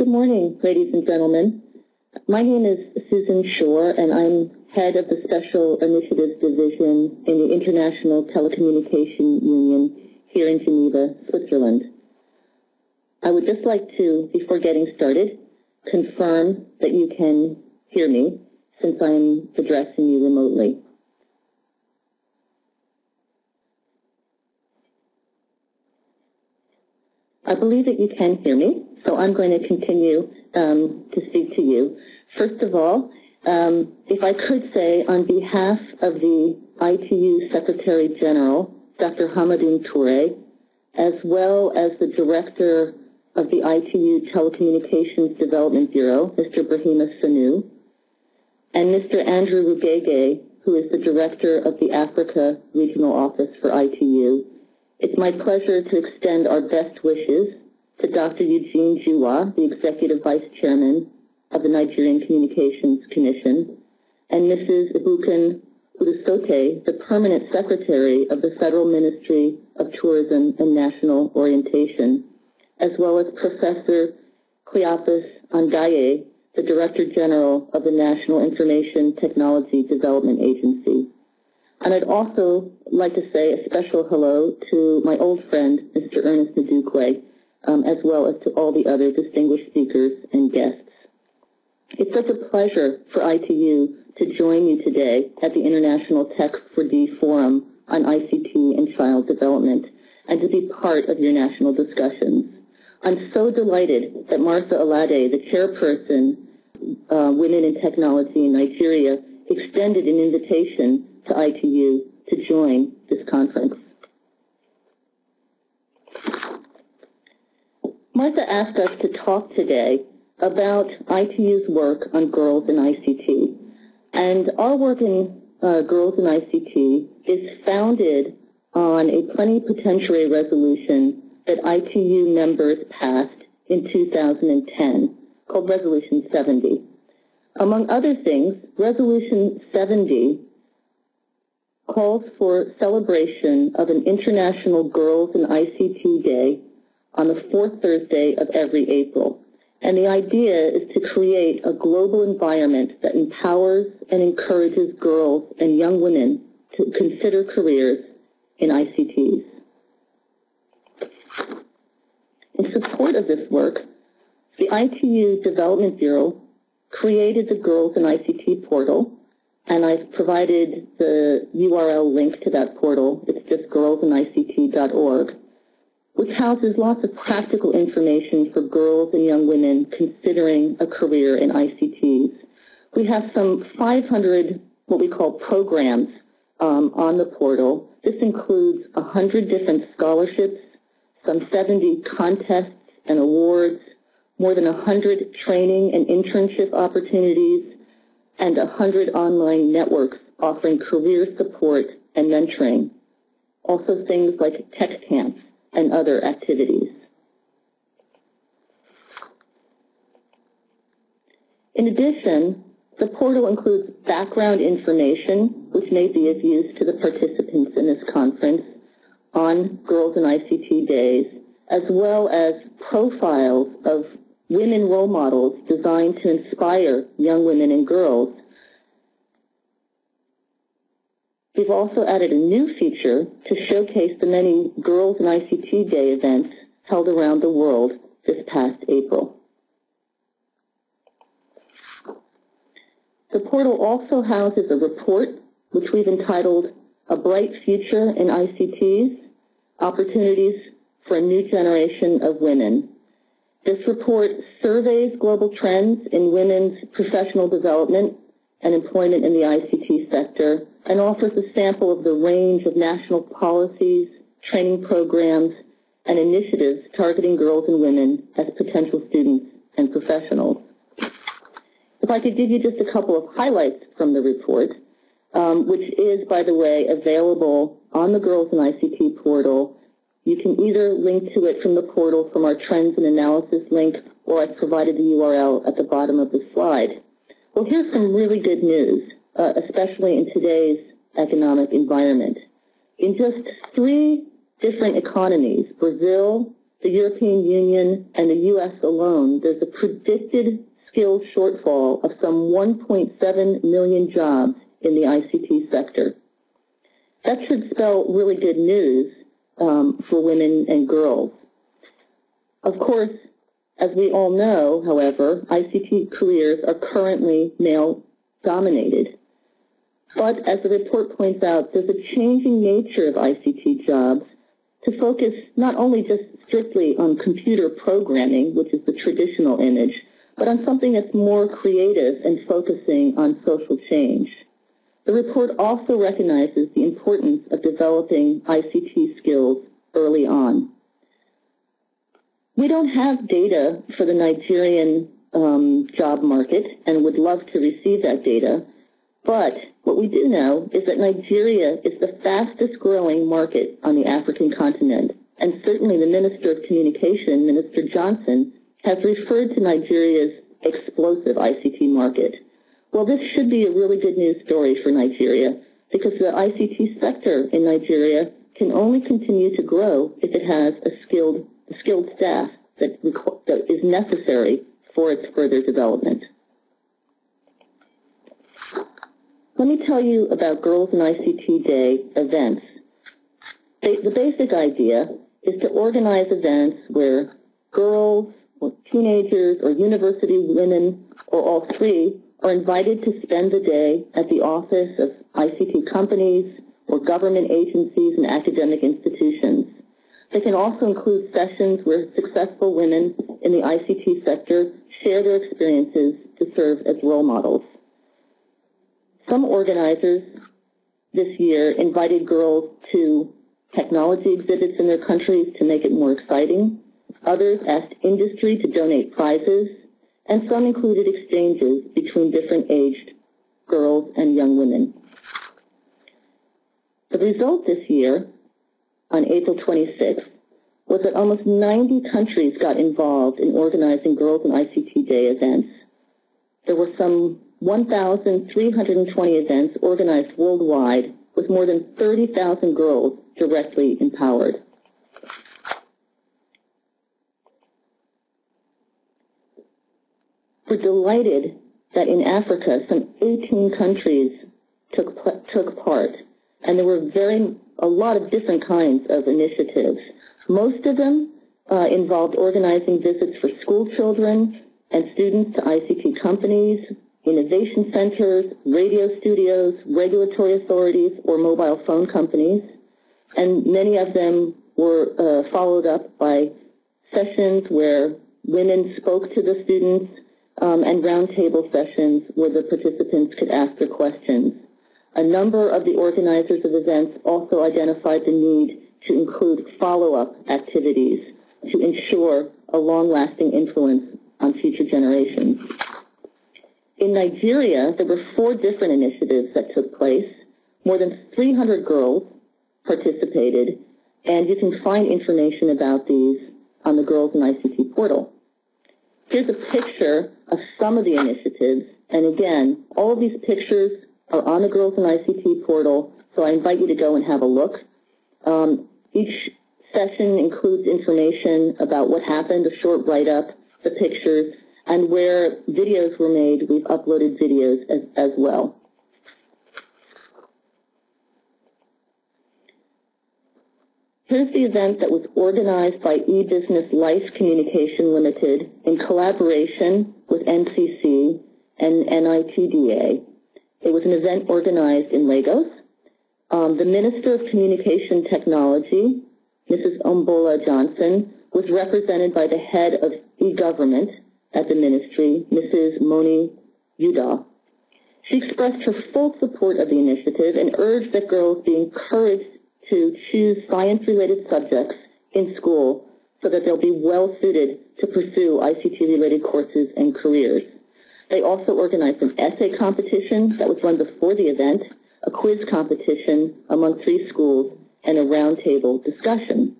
Good morning, ladies and gentlemen. My name is Susan Schorr, and I'm head of the Special Initiatives Division in the International Telecommunication Union here in Geneva, Switzerland. I would just like to, before getting started, confirm that you can hear me since I'm addressing you remotely. I believe that you can hear me, so I'm going to continue to speak to you. First of all, if I could say on behalf of the ITU Secretary General, Dr. Hamadoun Touré, as well as the Director of the ITU Telecommunications Development Bureau, Mr. Brahima Sanu, and Mr. Andrew Rugege, who is the Director of the Africa Regional Office for ITU, it's my pleasure to extend our best wishes to Dr. Eugene Juwa, the Executive Vice Chairman of the Nigerian Communications Commission, and Mrs. Ibukan Udusote, the Permanent Secretary of the Federal Ministry of Tourism and National Orientation, as well as Professor Cleopas Andaye, the Director General of the National Information Technology Development Agency. And I'd also like to say a special hello to my old friend, Mr. Ernest Ndukwe, as well as to all the other distinguished speakers and guests. It's such a pleasure for ITU to join you today at the International Tech4D Forum on ICT and Child Development and to be part of your national discussions. I'm so delighted that Martha Alade, the chairperson, Women in Technology in Nigeria, extended an invitation to ITU to join this conference. Martha asked us to talk today about ITU's work on girls in ICT. And our work in girls in ICT is founded on a plenipotentiary resolution that ITU members passed in 2010 called Resolution 70. Among other things, Resolution 70 calls for celebration of an International Girls in ICT Day on the fourth Thursday of every April. And the idea is to create a global environment that empowers and encourages girls and young women to consider careers in ICTs. In support of this work, the ITU Development Bureau created the Girls in ICT portal, and I've provided the URL link to that portal. It's just girlsinict.org, which houses lots of practical information for girls and young women considering a career in ICTs. We have some 500 what we call programs on the portal. This includes 100 different scholarships, some 70 contests and awards, more than 100 training and internship opportunities, and 100 online networks offering career support and mentoring. Also things like tech camps and other activities. In addition, the portal includes background information, which may be of use to the participants in this conference on Girls in ICT Days, as well as profiles of women role models designed to inspire young women and girls. We've also added a new feature to showcase the many Girls in ICT Day events held around the world this past April. The portal also houses a report which we've entitled A Bright Future in ICTs, Opportunities for a New Generation of Women. This report surveys global trends in women's professional development and employment in the ICT sector and offers a sample of the range of national policies, training programs, and initiatives targeting girls and women as potential students and professionals. If I could give you just a couple of highlights from the report, which is, by the way, available on the Girls in ICT portal. You can either link to it from the portal from our Trends and Analysis link, or I've provided the URL at the bottom of the slide. Well, here's some really good news, especially in today's economic environment. In just 3 different economies, Brazil, the European Union, and the U.S. alone, there's a predicted skills shortfall of some 1.7 million jobs in the ICT sector. That should spell really good news for women and girls. Of course, as we all know, however, ICT careers are currently male-dominated. But as the report points out, there's a changing nature of ICT jobs to focus not only just strictly on computer programming, which is the traditional image, but on something that's more creative and focusing on social change. The report also recognizes the importance of developing ICT skills early on. We don't have data for the Nigerian job market and would love to receive that data, but what we do know is that Nigeria is the fastest growing market on the African continent, and certainly the Minister of Communication, Minister Johnson, has referred to Nigeria's explosive ICT market. Well, this should be a really good news story for Nigeria, because the ICT sector in Nigeria can only continue to grow if it has a skilled staff that is necessary for its further development. Let me tell you about Girls in ICT Day events. The basic idea is to organize events where girls or teenagers or university women or all three are invited to spend the day at the office of ICT companies or government agencies and academic institutions. They can also include sessions where successful women in the ICT sector share their experiences to serve as role models. Some organizers this year invited girls to technology exhibits in their countries to make it more exciting. Others asked industry to donate prizes, and some included exchanges between different aged girls and young women. The result this year, on April 26th, was that almost 90 countries got involved in organizing Girls in ICT Day events. There were some 1,320 events organized worldwide, with more than 30,000 girls directly empowered. We're delighted that in Africa, some 18 countries took part, and there were a lot of different kinds of initiatives. Most of them involved organizing visits for school children and students to ICT companies, innovation centers, radio studios, regulatory authorities, or mobile phone companies, and many of them were followed up by sessions where women spoke to the students and roundtable sessions where the participants could ask their questions. A number of the organizers of events also identified the need to include follow-up activities to ensure a long-lasting influence on future generations. In Nigeria, there were 4 different initiatives that took place. More than 300 girls participated, and you can find information about these on the Girls in ICT portal. Here's a picture of some of the initiatives, and again, all of these pictures are on the Girls in ICT portal, so I invite you to go and have a look. Each session includes information about what happened, a short write-up, the pictures, and where videos were made, we've uploaded videos as well. Here's the event that was organized by eBusiness Life Communication Limited in collaboration with NCC and NITDA. It was an event organized in Lagos. The Minister of Communication Technology, Mrs. Ombola Johnson, was represented by the head of e-government at the ministry, Mrs. Moni Udall. She expressed her full support of the initiative and urged that girls be encouraged to choose science-related subjects in school so that they'll be well-suited to pursue ICT-related courses and careers. They also organized an essay competition that was run before the event, a quiz competition among 3 schools, and a roundtable discussion.